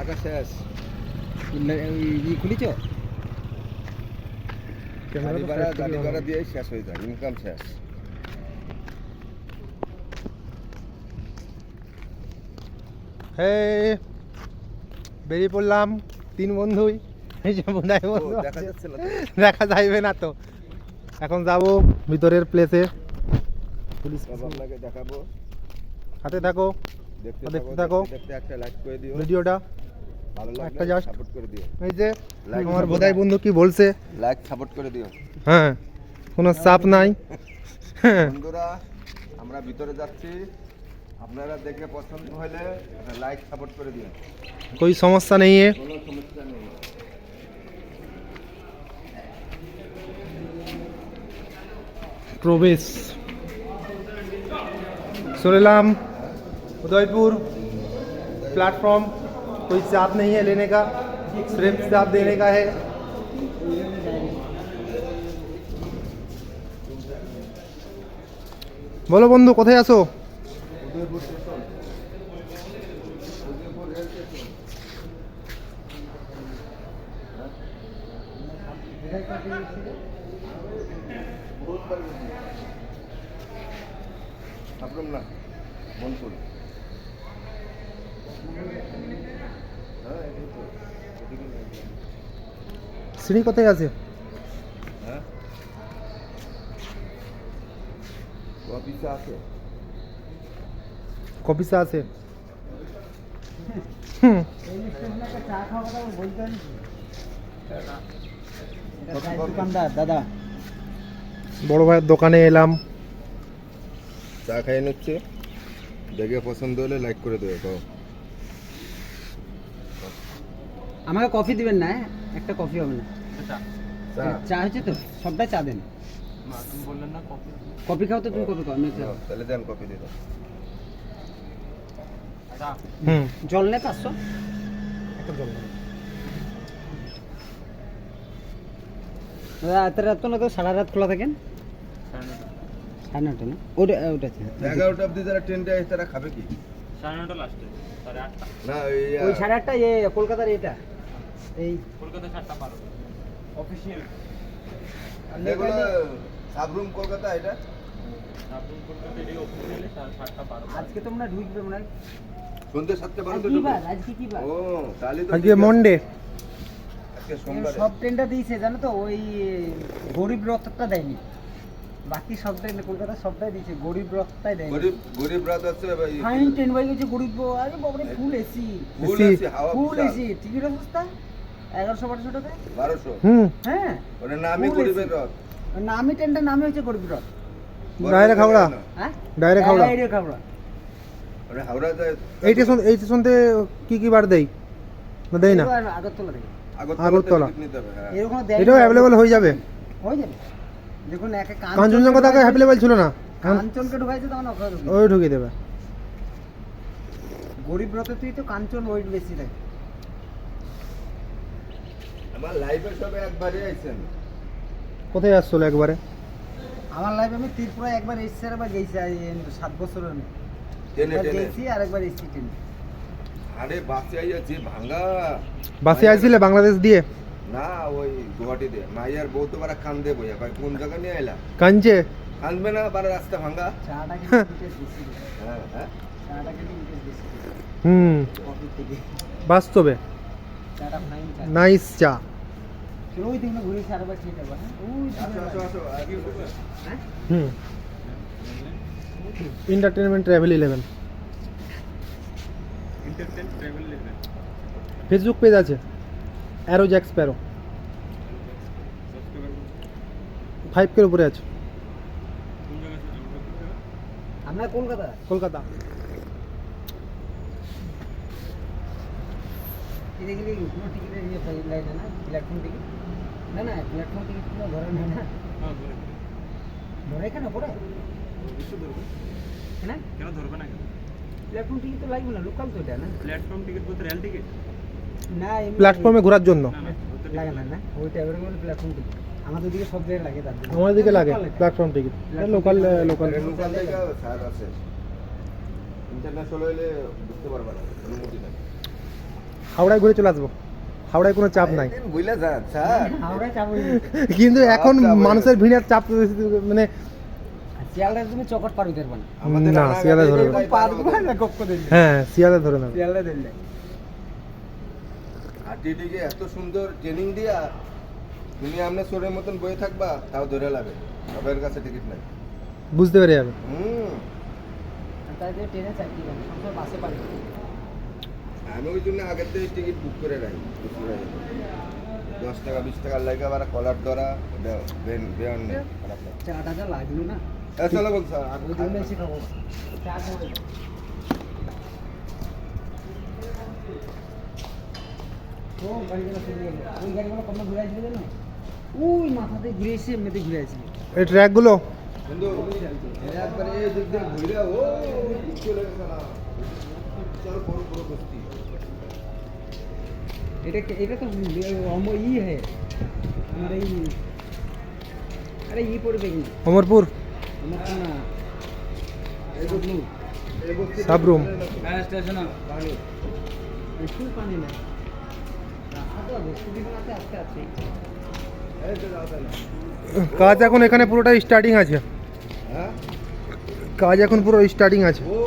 টাকা শেষ খুলিছ গাড়ি ভাড়া দিয়ে শেষ হয়ে যায়, ইনকাম শেষ। বেরিয়ে পড়লাম 3 বন্ধুই। দেখা যাচ্ছে না, দেখা যাইবে না তো। এখন যাব ভিতরের প্লেসে। পুলিশ আপনাকে দেখাবো, হাতে থাকো, দেখতে থাকো। একটা লাইক করে দিও ভিডিওটা ভালো লাগলে একটা জাস্ট সাপোর্ট করে দিও। এই যে আমার বোধাই বন্ধু কি বলছে, লাইক সাপোর্ট করে দিও। হ্যাঁ কোনো চাপ নাই। বন্ধুরা আমরা ভিতরে যাচ্ছি, আপনারা দেখে পছন্দ হলে একটা লাইক সাপোর্ট করে দিও, कोई समस्या नहीं है। কোনো সমস্যা নেই। प्रवेश सोलेलाम उदयपुर प्लेटफॉर्म। कोई चाप नहीं है लेने का, सिर्फ चाप देने का है। बोलो बंधु कोথায় আছো? Udaipur station, Udaipur rail station. बहुत बार আপনার না মনসুর, হ্যাঁ এই তো সিঁড়ি কোথায় আছে? হ্যাঁ অফিসে আছে, কপিসা আছে। দোকানদার দাদা বড় ভাইয়ের দোকানে এলাম। চা খাই নিচ্ছে, দেখে পছন্দ হলে লাইক করে দেবে। আমাকে কফি দিবেন না, একটা কফি হবে না। চা চা হচ্ছে তো, সবটাই চা দেন। বললেন না কফি, কফি খাও তো তুমি, কফি খাও। আমি চা- তাহলে দেন কফি দিয়ে দাও। হুম জল নেই 500। এত রাত তো না, তো সারা রাত খোলা থাকেন? 9:30 না, ওটা ওটা আছে। 11টা অবধি যারা ট্রেনটা আসে তারা খাবে কি? 9:30 লাস্টে 8:30 না ওই 8:30 এ কলকাতার এটা এই কলকাতা 7:12 অফিশিয়াল এগুলো সাবরুম কলকাতা, এটা আপনি কলকাতা এই অফিশিয়ালি 7:12 আজকে তোমরা ঢুকবে মনে হয়। সন্ধ্যে 7টা আজকে 12টা কি ঢুকবে। বার? আজকে কি বার? ও তাহলে তো আজকে ঠিক আছে। মন্ডে। আজকে সোমবার। সব ট্রেনটা দিয়েছে জানো তো, ওই গরিব রথটা দেয়নি। বাকি সব ট্রেন কলকাতা সবটাই দিয়েছে, গরিব রথটাই দেয়নি। গরিব রাত আছে ভাই, ফাইন ট্রেন বাই গেছে গরিব। আরে বাবারে, ফুল এসি, ফুল AC আছে, হাওয়া ফুল বিশাল। এসি। টিকিটের সস্তা 1100-1200 টাকা। 1200 হুম হ্যাঁ, ওটা নামই ফুল গরিবের AC রথ। নামি ট্রেনটার নামই হচ্ছে গরিব রথ। ডাইরেক্ট হাওড়া। হ্যাঁ, ডাইরেক্ট হাওড়া। ডাইরেক্ট হাওড়া। ওটা হাওড়া যায়। এই স্টেশনতে কি বার দেই না দেই না? এবার আগরতলা থেকে আগরতলা। টিকিট নিতে হবে, হ্যাঁ। এরকম দেয় এটাও না। অ্যাভেলেবল হয়ে যাবে। হয়ে যাবে। দেখুন একে কাঞ্চনজঙ্ঘা তাকে অ্যাভেলেবল ছিল না, এখন কাঞ্চনকে ঢুকাইছে তখন ওখানে ঢুকিয়ে। ওই ঢুকিয়ে দেবে। গরিব রথে তুই তো কাঞ্চন ওয়েট বেশি থাকে। আমার লাইভে সবে একবারই আইছেন। কোথায় আসছিল একবারে? আমার লাইফে আমি ত্রিপুরা একবার এসেছি আর একবার গেছি, 7 বছর আমি টেনে একবার টেনে গেছি আর একবার এসেছি ট্রেনে। আরে বাসে আইয়া যে ভাঙা। বাসে আইছিলে বাংলাদেশ দিয়ে? না ওই গুয়াহাটি দিয়ে মাইয়ার বউ তো বারা কান্দে বইয়া কয় কোন জায়গা নিয়ে আইলা? কাঞ্চে কান্দবে না, বারা রাস্তা ভাঙা। চাটা কিন্তু ইন্টারেস্ট বেশি দেয়। হ্যাঁ হ্যাঁ চাটা কিন্তু ইন্টারেস্ট বেশি দেয় হুম কফি থেকে। বাস্তবে চাটা ফাইন চা। নাইস চা। চলো ওই দিন ঘুরেছি আরেকবার খেয়ে যাবো। হ্যাঁ, ওই আসো আসো আসো আগে বসো। হ্যাঁ, হুম entertainment travel 11 entertain travel level Facebook page আছে, অ্যারো জ্যাক স্প্যারো। 5 এর উপরে আছে। কোন জায়গা থেকে আমরা কলকাতা। কলকাতা। এটা গেলে কোনো টিকিটের ইয়ে পাই লাগে না, প্ল্যাটফর্ম টিকিট। না না, প্ল্যাটফর্ম টিকিট কোনো ধরে না। না হ্যাঁ ধরে ধরে কেন পড়ে? অবশ্যই ধরবে। হ্যাঁ, কেন ধরবে না? কেন প্ল্যাটফর্ম টিকিট তো লাগবে না, লোকাল তো এটা না। প্ল্যাটফর্ম টিকিট বলতে রেল টিকিট না এমনি প্ল্যাটফর্মে ঘোরার জন্য না না ওটা লাগে না। না ওইটা এবারে বলে প্ল্যাটফর্ম টিকিট। আমাদের দিকে সব জায়গায় লাগে তার জন্য। আমাদের দিকে লাগে লোকাল এটা। Platform ticket. Local local local থেকে স্যার আছে, ইন্টারন্যাশনাল হইলে বুঝতে পারবা না, অনুমতি নাই। হাওড়ায় ঘুরে চলে আসবো, হাওড়ায় কোনো চাপ নাই। একদিন বুঝলে যান স্যার, হাওড়ায় যাবো কিন্তু এখন চাপ নাই। মানুষের ভিড়ের চাপ মানে শিয়ালদার তুমি চকট পার হইতে পারবে না আমাদের না, রানাঘাটে শিয়ালে ধরে এই নেবে। পা দিবে না গপ করে দিলে হ্যাঁ শিয়ালে ধরে নেবে। শিয়ালদা দিলে আর টিটিকে এত সুন্দর ট্রেনিং দিয়া তুমি আপনার সোরের মতন বয়ে থাকবা, তাও ধরে লাগে সবার কাছে টিকিট নাই। বুঝতে পেরে যাবে। তাই যে ট্রেনে চাই কি জানি সবসময় বাসে পারি আমি ওই জন্য আগের থেকে টিকিট বুক করে রাখি, 10 টাকা 20 টাকার লাগে আবার কলার ধরা, ওটা বেয়ন নেই, খারাপ লাগে। চাটা যা লাগলো না চলো বলছো ওই জন্য এসে খাবো চা খাবো ও গাড়িগুলো চলে গেল, ওই গাড়িগুলো কমে ঘুরে আসবে না ওই মাথাতে ঘুরে এসে এমনিতে ঘুরে আসবে এই ট্র্যাকগুলো কিন্তু একবারে এই দিক দিয়ে ঘুরে ও চলে গেছে না, চলো পুরো পুরো বস্তি। এটা তো ই হে আমার এই আরে ই পড়বে কিন্তু অমরপুর আমার তো না এই বস্তি সাবরুম। হ্যাঁ স্টেশন পানি একটু পানি না রাস্তা তো বস্তি আছে আস্তে আস্তে এই তো যাও তাহলে। কাজ এখন এখানে পুরোটা স্টার্টিং আছে, হ্যাঁ কাজ এখন পুরো স্টার্টিং আছে। ও